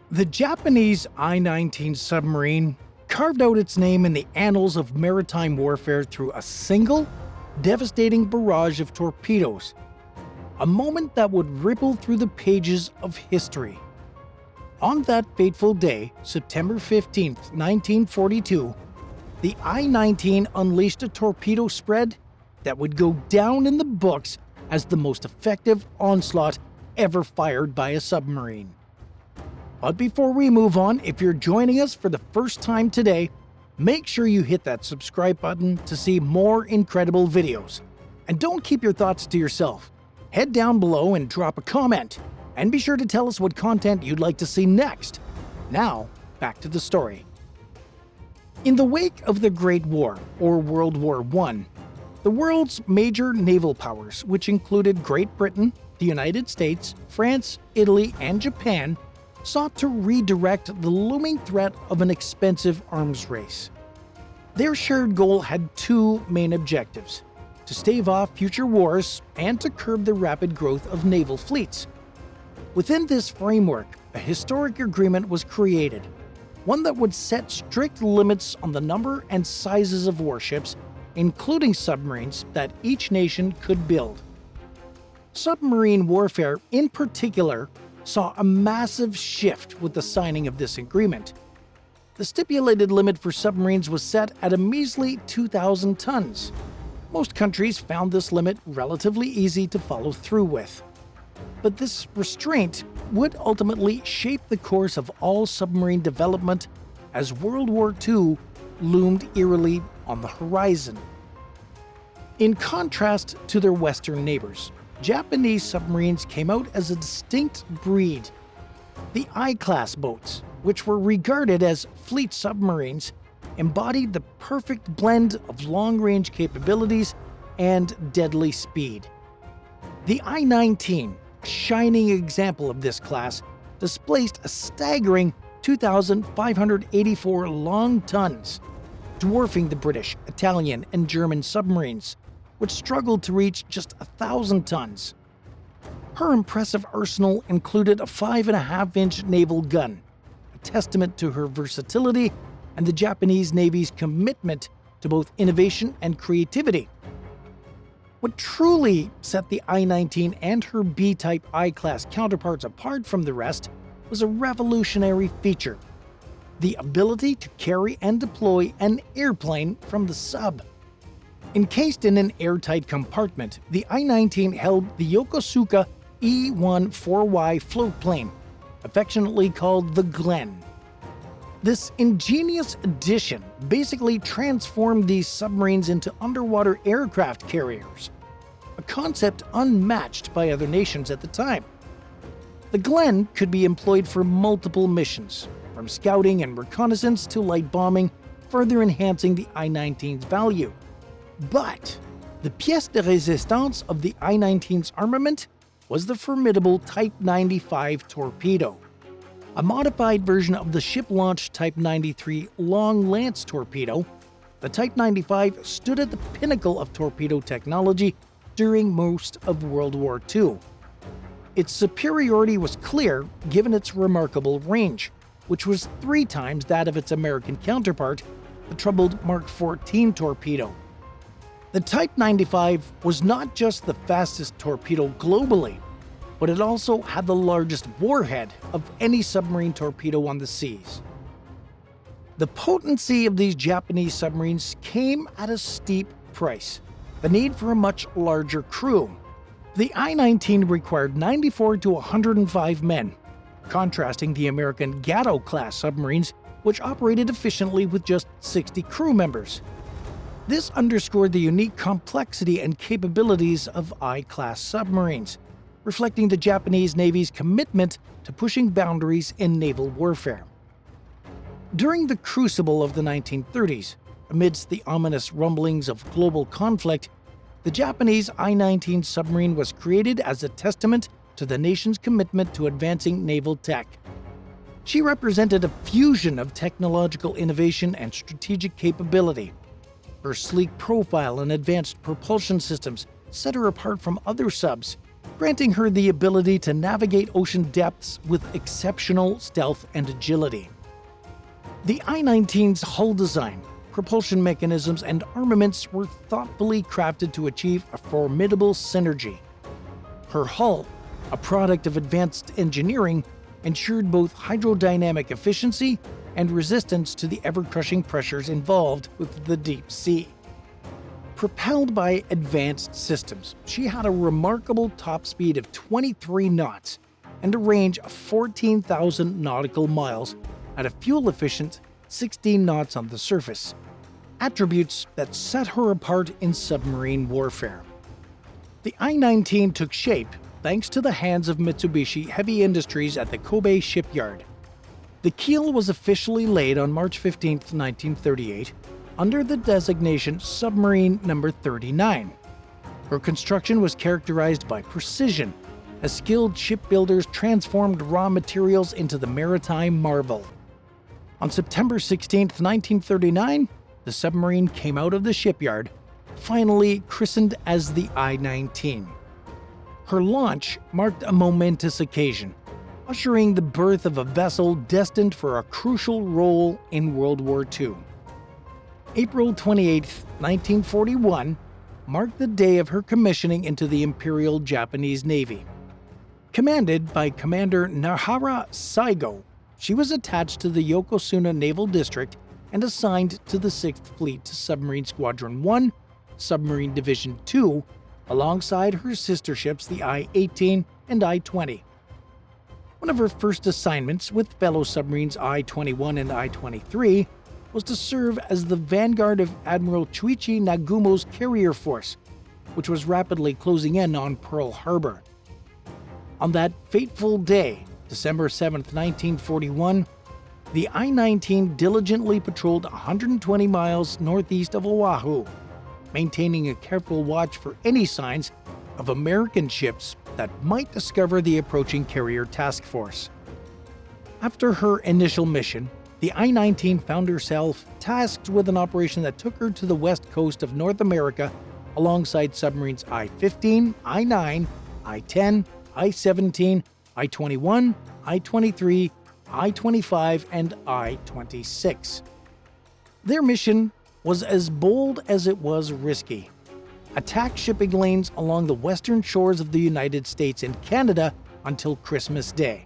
The Japanese I-19 submarine carved out its name in the annals of maritime warfare through a single, devastating barrage of torpedoes, a moment that would ripple through the pages of history. On that fateful day, September 15, 1942, the I-19 unleashed a torpedo spread that would go down in the books as the most effective onslaught ever fired by a submarine. But before we move on, if you're joining us for the first time today, make sure you hit that subscribe button to see more incredible videos. And don't keep your thoughts to yourself. Head down below and drop a comment. And be sure to tell us what content you'd like to see next. Now, back to the story. In the wake of the Great War, or World War I, the world's major naval powers, which included Great Britain, the United States, France, Italy, and Japan, sought to redirect the looming threat of an expensive arms race. Their shared goal had two main objectives: to stave off future wars and to curb the rapid growth of naval fleets. Within this framework, a historic agreement was created, one that would set strict limits on the number and sizes of warships, including submarines, that each nation could build. Submarine warfare, in particular, saw a massive shift with the signing of this agreement. The stipulated limit for submarines was set at a measly 2,000 tons. Most countries found this limit relatively easy to follow through with. But this restraint would ultimately shape the course of all submarine development as World War II loomed eerily on the horizon. In contrast to their Western neighbors, Japanese submarines came out as a distinct breed. The I-class boats, which were regarded as fleet submarines, embodied the perfect blend of long-range capabilities and deadly speed. The I-19, a shining example of this class, displaced a staggering 2,584 long tons, dwarfing the British, Italian, and German submarines, which struggled to reach just 1,000 tons. Her impressive arsenal included a 5.5-inch naval gun, a testament to her versatility and the Japanese Navy's commitment to both innovation and creativity. What truly set the I-19 and her B-type I-class counterparts apart from the rest was a revolutionary feature: the ability to carry and deploy an airplane from the sub. Encased in an airtight compartment, the I-19 held the Yokosuka E-1-4Y floatplane, affectionately called the Glen. This ingenious addition basically transformed these submarines into underwater aircraft carriers, a concept unmatched by other nations at the time. The Glen could be employed for multiple missions, from scouting and reconnaissance to light bombing, further enhancing the I-19's value. But the pièce de résistance of the I-19's armament was the formidable Type 95 torpedo. A modified version of the ship-launched Type 93 Long Lance torpedo, the Type 95 stood at the pinnacle of torpedo technology during most of World War II. Its superiority was clear given its remarkable range, which was 3 times that of its American counterpart, the troubled Mark 14 torpedo. The Type 95 was not just the fastest torpedo globally, but it also had the largest warhead of any submarine torpedo on the seas. The potency of these Japanese submarines came at a steep price: the need for a much larger crew. The I-19 required 94 to 105 men, contrasting the American Gatto-class submarines, which operated efficiently with just 60 crew members. This underscored the unique complexity and capabilities of I-class submarines, reflecting the Japanese Navy's commitment to pushing boundaries in naval warfare. During the crucible of the 1930s, amidst the ominous rumblings of global conflict, the Japanese I-19 submarine was created as a testament to the nation's commitment to advancing naval tech. She represented a fusion of technological innovation and strategic capability. Her sleek profile and advanced propulsion systems set her apart from other subs, granting her the ability to navigate ocean depths with exceptional stealth and agility. The I-19's hull design, propulsion mechanisms, and armaments were thoughtfully crafted to achieve a formidable synergy. Her hull, a product of advanced engineering, ensured both hydrodynamic efficiency and resistance to the ever-crushing pressures involved with the deep sea. Propelled by advanced systems, she had a remarkable top speed of 23 knots and a range of 14,000 nautical miles at a fuel-efficient 16 knots on the surface, attributes that set her apart in submarine warfare. The I-19 took shape thanks to the hands of Mitsubishi Heavy Industries at the Kobe shipyard. The keel was officially laid on March 15, 1938, under the designation Submarine No. 39. Her construction was characterized by precision, as skilled shipbuilders transformed raw materials into the maritime marvel. On September 16, 1939, the submarine came out of the shipyard, finally christened as the I-19. Her launch marked a momentous occasion, ushering the birth of a vessel destined for a crucial role in World War II. April 28, 1941, marked the day of her commissioning into the Imperial Japanese Navy. Commanded by Commander Nahara Saigo, she was attached to the Yokozuna Naval District and assigned to the 6th Fleet Submarine Squadron 1, Submarine Division 2, alongside her sister ships the I-18 and I-20. One of her first assignments with fellow submarines I-21 and I-23 was to serve as the vanguard of Admiral Chuichi Nagumo's carrier force, which was rapidly closing in on Pearl Harbor. On that fateful day, December 7, 1941, the I-19 diligently patrolled 120 miles northeast of Oahu, maintaining a careful watch for any signs of American ships that might discover the approaching carrier task force. After her initial mission, the I-19 found herself tasked with an operation that took her to the west coast of North America alongside submarines I-15, I-9, I-10, I-17, I-21, I-23, I-25, and I-26. Their mission was as bold as it was risky. Attack shipping lanes along the western shores of the United States and Canada until Christmas Day.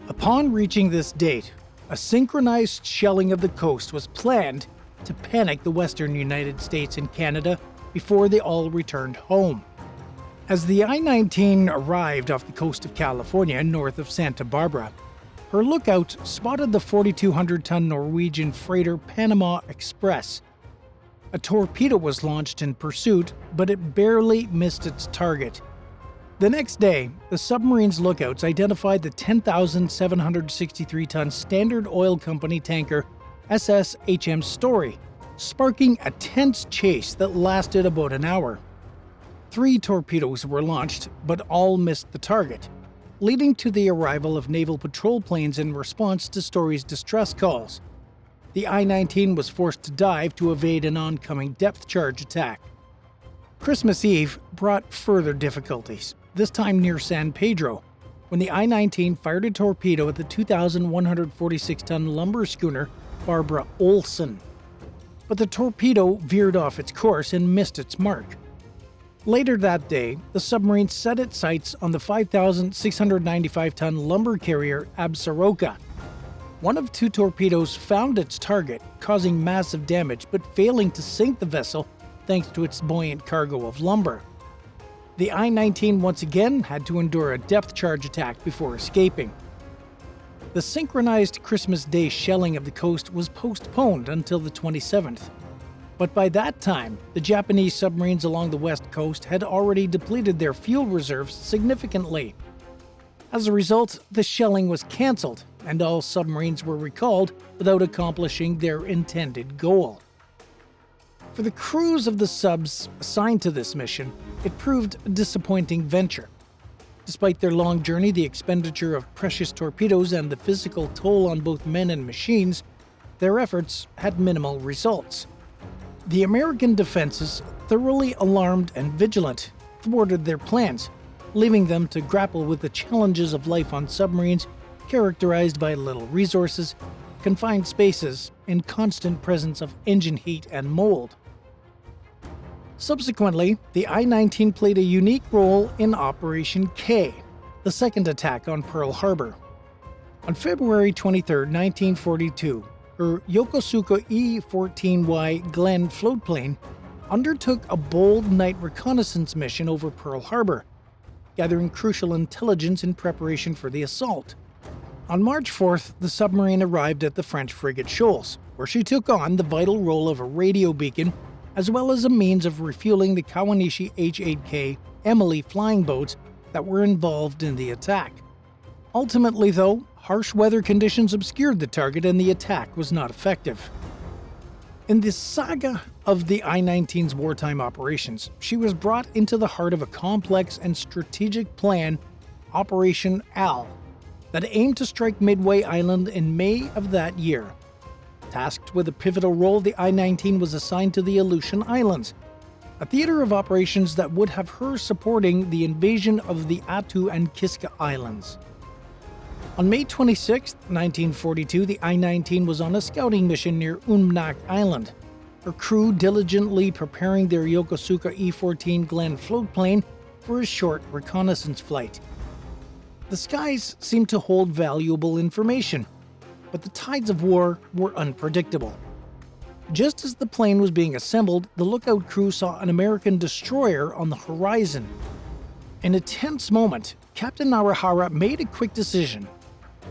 Upon reaching this date, a synchronized shelling of the coast was planned to panic the western United States and Canada before they all returned home. As the I-19 arrived off the coast of California north of Santa Barbara, her lookout spotted the 4,200-ton Norwegian freighter Panama Express. A torpedo was launched in pursuit, but it barely missed its target. The next day, the submarine's lookouts identified the 10,763-ton Standard Oil Company tanker SS HM Story, sparking a tense chase that lasted about an hour. 3 torpedoes were launched, but all missed the target, leading to the arrival of naval patrol planes in response to Story's distress calls. The I-19 was forced to dive to evade an oncoming depth charge attack. Christmas Eve brought further difficulties, this time near San Pedro, when the I-19 fired a torpedo at the 2,146-ton lumber schooner Barbara Olson. But the torpedo veered off its course and missed its mark. Later that day, the submarine set its sights on the 5,695-ton lumber carrier Absaroka. One of 2 torpedoes found its target, causing massive damage but failing to sink the vessel thanks to its buoyant cargo of lumber. The I-19 once again had to endure a depth charge attack before escaping. The synchronized Christmas Day shelling of the coast was postponed until the 27th. But by that time, the Japanese submarines along the west coast had already depleted their fuel reserves significantly. As a result, the shelling was cancelled, and all submarines were recalled without accomplishing their intended goal. For the crews of the subs assigned to this mission, it proved a disappointing venture. Despite their long journey, the expenditure of precious torpedoes, and the physical toll on both men and machines, their efforts had minimal results. The American defenses, thoroughly alarmed and vigilant, thwarted their plans, leaving them to grapple with the challenges of life on submarines characterized by little resources, confined spaces, and constant presence of engine heat and mold. Subsequently, the I-19 played a unique role in Operation K, the second attack on Pearl Harbor. On February 23, 1942, her Yokosuka E-14Y Glenn floatplane undertook a bold night reconnaissance mission over Pearl Harbor, gathering crucial intelligence in preparation for the assault. On March 4th, the submarine arrived at the French frigate Shoals, where she took on the vital role of a radio beacon as well as a means of refueling the Kawanishi H-8K Emily flying boats that were involved in the attack. Ultimately, though, harsh weather conditions obscured the target and the attack was not effective. In the saga of the I-19's wartime operations, she was brought into the heart of a complex and strategic plan, Operation Al, that aimed to strike Midway Island in May of that year. Tasked with a pivotal role, the I-19 was assigned to the Aleutian Islands, a theater of operations that would have her supporting the invasion of the Attu and Kiska Islands. On May 26, 1942, the I-19 was on a scouting mission near Umnak Island, her crew diligently preparing their Yokosuka E-14 Glenn floatplane for a short reconnaissance flight. The skies seemed to hold valuable information, but the tides of war were unpredictable. Just as the plane was being assembled, the lookout crew saw an American destroyer on the horizon. In a tense moment, Captain Narahara made a quick decision.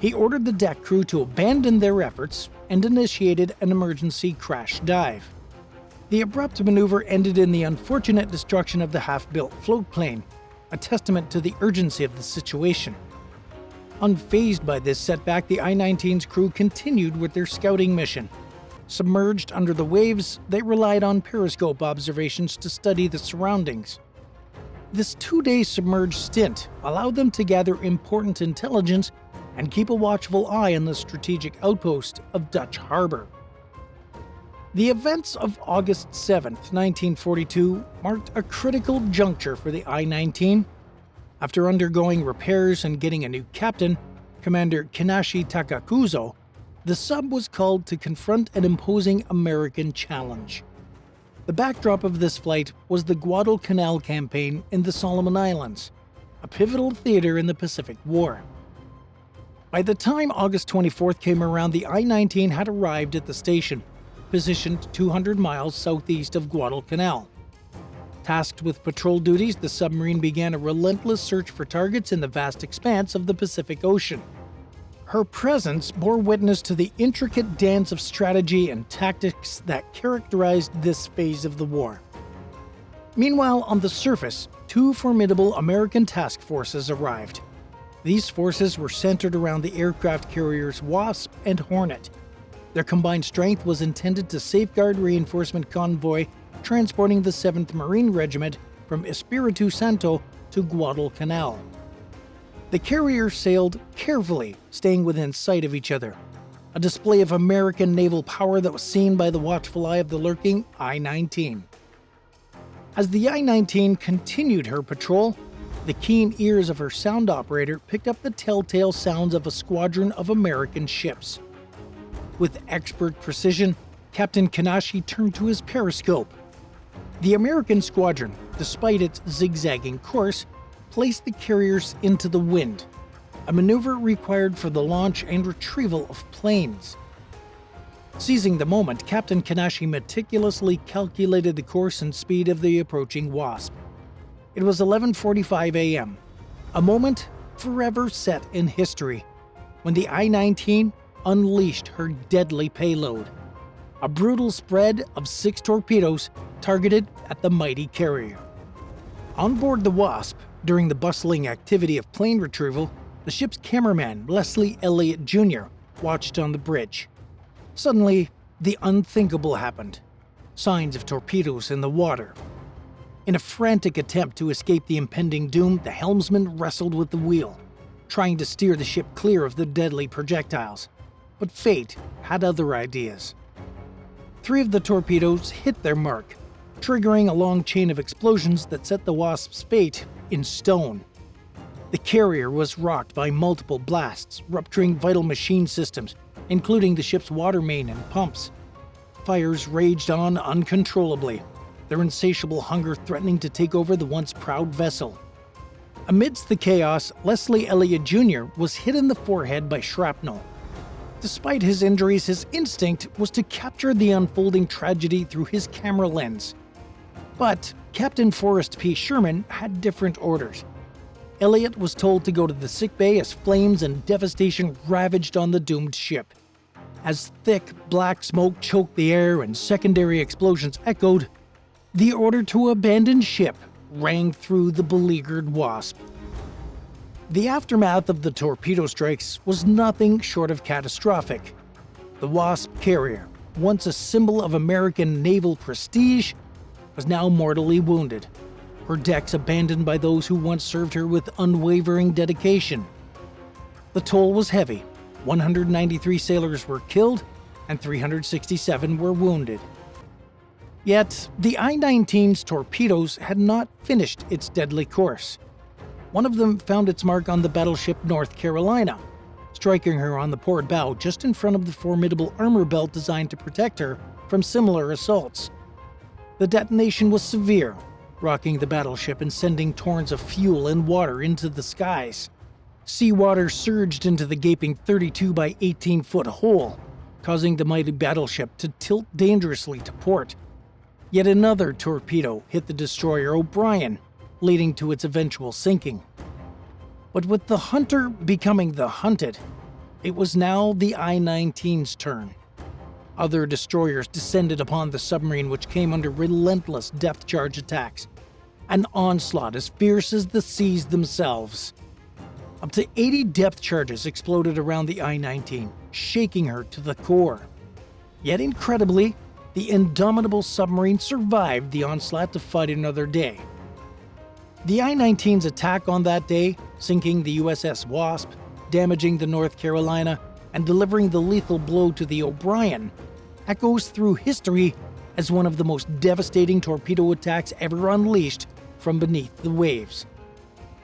He ordered the deck crew to abandon their efforts and initiated an emergency crash dive. The abrupt maneuver ended in the unfortunate destruction of the half-built floatplane, a testament to the urgency of the situation. Unfazed by this setback, the I-19's crew continued with their scouting mission. Submerged under the waves, they relied on periscope observations to study the surroundings. This 2-day submerged stint allowed them to gather important intelligence and keep a watchful eye on the strategic outpost of Dutch Harbor. The events of August 7, 1942 marked a critical juncture for the I-19. After undergoing repairs and getting a new captain, Commander Kinashi Takakuzo, the sub was called to confront an imposing American challenge. The backdrop of this flight was the Guadalcanal campaign in the Solomon Islands, a pivotal theater in the Pacific War. By the time August 24th came around, the I-19 had arrived at the station, positioned 200 miles southeast of Guadalcanal. Tasked with patrol duties, the submarine began a relentless search for targets in the vast expanse of the Pacific Ocean. Her presence bore witness to the intricate dance of strategy and tactics that characterized this phase of the war. Meanwhile, on the surface, two formidable American task forces arrived. These forces were centered around the aircraft carriers Wasp and Hornet. Their combined strength was intended to safeguard reinforcement convoy transporting the 7th Marine Regiment from Espiritu Santo to Guadalcanal. The carriers sailed carefully, staying within sight of each other, a display of American naval power that was seen by the watchful eye of the lurking I-19. As the I-19 continued her patrol, the keen ears of her sound operator picked up the telltale sounds of a squadron of American ships. With expert precision, Captain Kinashi turned to his periscope. The American squadron, despite its zigzagging course, placed the carriers into the wind, a maneuver required for the launch and retrieval of planes. Seizing the moment, Captain Kinashi meticulously calculated the course and speed of the approaching Wasp. It was 11:45 a.m., a moment forever set in history, when the I-19 unleashed her deadly payload. A brutal spread of 6 torpedoes targeted at the mighty carrier. On board the Wasp, during the bustling activity of plane retrieval, the ship's cameraman, Leslie Elliott Jr., watched on the bridge. Suddenly, the unthinkable happened. Signs of torpedoes in the water. In a frantic attempt to escape the impending doom, the helmsman wrestled with the wheel, trying to steer the ship clear of the deadly projectiles. But fate had other ideas. 3 of the torpedoes hit their mark, triggering a long chain of explosions that set the Wasp's fate in stone. The carrier was rocked by multiple blasts, rupturing vital machine systems, including the ship's water main and pumps. Fires raged on uncontrollably, their insatiable hunger threatening to take over the once proud vessel. Amidst the chaos, Leslie Elliott Jr. was hit in the forehead by shrapnel. Despite his injuries, his instinct was to capture the unfolding tragedy through his camera lens. But Captain Forrest P. Sherman had different orders. Elliott was told to go to the sickbay as flames and devastation ravaged on the doomed ship. As thick, black smoke choked the air and secondary explosions echoed, the order to abandon ship rang through the beleaguered Wasp. The aftermath of the torpedo strikes was nothing short of catastrophic. The Wasp carrier, once a symbol of American naval prestige, was now mortally wounded, her decks abandoned by those who once served her with unwavering dedication. The toll was heavy. 193 sailors were killed and 367 were wounded. Yet, the I-19's torpedoes had not finished its deadly course. One of them found its mark on the battleship North Carolina, striking her on the port bow just in front of the formidable armor belt designed to protect her from similar assaults. The detonation was severe, rocking the battleship and sending torrents of fuel and water into the skies. Seawater surged into the gaping 32 by 18-foot hole, causing the mighty battleship to tilt dangerously to port. Yet another torpedo hit the destroyer O'Brien, leading to its eventual sinking. But with the hunter becoming the hunted, it was now the I-19's turn. Other destroyers descended upon the submarine, which came under relentless depth charge attacks, an onslaught as fierce as the seas themselves. Up to 80 depth charges exploded around the I-19, shaking her to the core. Yet incredibly, the indomitable submarine survived the onslaught to fight another day. The I-19's attack on that day, sinking the USS Wasp, damaging the North Carolina, and delivering the lethal blow to the O'Brien, echoes through history as one of the most devastating torpedo attacks ever unleashed from beneath the waves.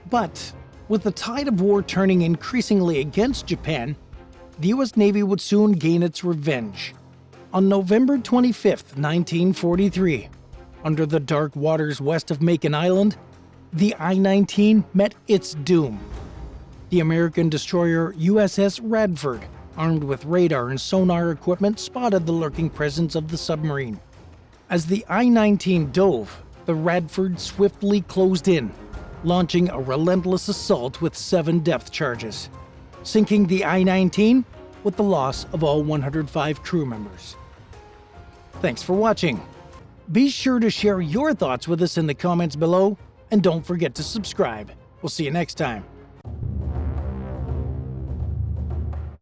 But with the tide of war turning increasingly against Japan, the U.S. Navy would soon gain its revenge. On November 25, 1943, under the dark waters west of Makin Island, the I-19 met its doom. The American destroyer USS Radford, armed with radar and sonar equipment, spotted the lurking presence of the submarine. As the I-19 dove, the Radford swiftly closed in, launching a relentless assault with 7 depth charges, sinking the I-19 with the loss of all 105 crew members. Thanks for watching. Be sure to share your thoughts with us in the comments below, and don't forget to subscribe. We'll see you next time.